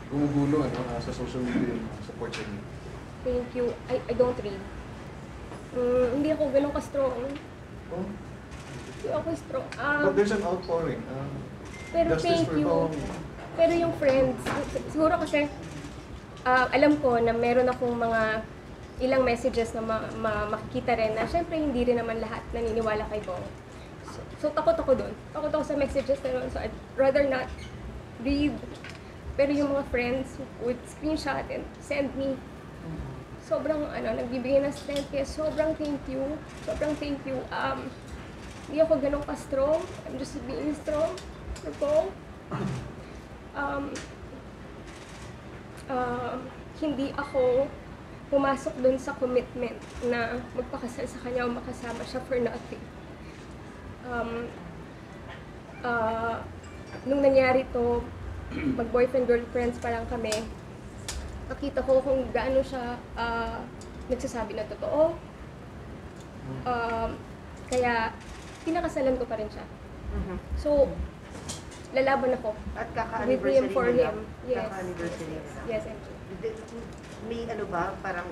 gumugulo sa social media yung support sa inyo. Thank you. I don't read. Hindi ako ganun ka-strong. Oh, Hindi ako strong. but there's an outpouring. Pero Justice thank for you. Bong. Pero yung friends, siguro kasi alam ko na meron akong mga ilang messages na makikita rin na syempre hindi rin naman lahat naniniwala kay Bong. So takot ako doon. Takot ako sa messages na yun. So I'd rather not read. Pero yung mga friends would screenshot and send me. Sobrang nagbibigay ng strength. Kaya sobrang thank you. Sobrang thank you. Hindi ako ganun ka-strong. I'm just being strong for Bong. Hindi ako pumasok doon sa commitment na magpakasal sa kanya o makasama siya for nothing. Nung nangyari to, mag-boyfriend-girlfriends pa lang kami, nakita ko kung gaano siya nagsasabi na totoo. Kaya, pinakasalan ko pa rin siya. So, lalaban ako. At With him, kaka-anniversary for nila. him. Yes. Kaka-anniversary nila. Yes, MJ. May ba, parang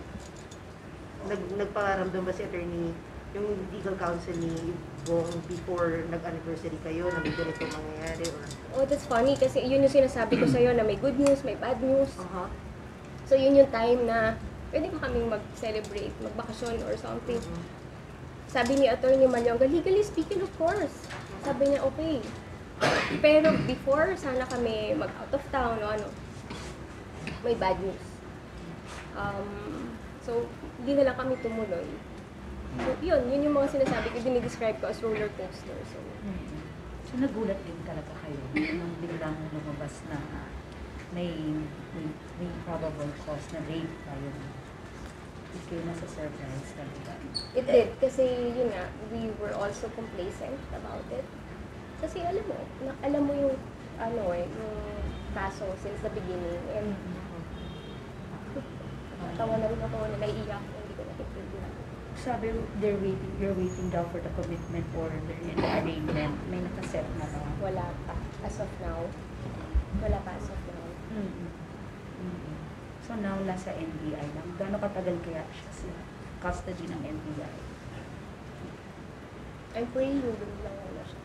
nagparamdam ba si attorney yung legal counsel ni Bong before nag-anniversary kayo na may ganito mangyayari? Or? Oh, that's funny kasi yun yung sinasabi ko sa'yo na may good news, may bad news. So yun yung time na pwede pa kaming mag-celebrate, magbakasyon or something. Sabi ni Atty. Malyonga, legally speaking, of course. Sabi niya, okay. Pero before, sana kami mag-out of town o may bad news. So, hindi na lang kami tumuloy. So, yun yung mga sinasabi ko, dinidescribe ko as roller coaster. So, nagulat din talaga kayo nung biglang lumabas na may probable cause na rape kayo. Hindi kayo nasa-surprise talaga. It did, kasi yun nga, we were also complacent about it. Kasi alam mo yung yung kaso since the beginning. And tawa na rin ako na naiiyak ko, hindi ko nakikinig. Sabi, you're waiting daw for the commitment or the arraignment. May nakaset na ba? Wala pa. As of now. Wala pa as of now. So now, nasa NBI lang. Gano'ng katagal kaya siya sa custody ng NBI? I'm praying doon lang siya.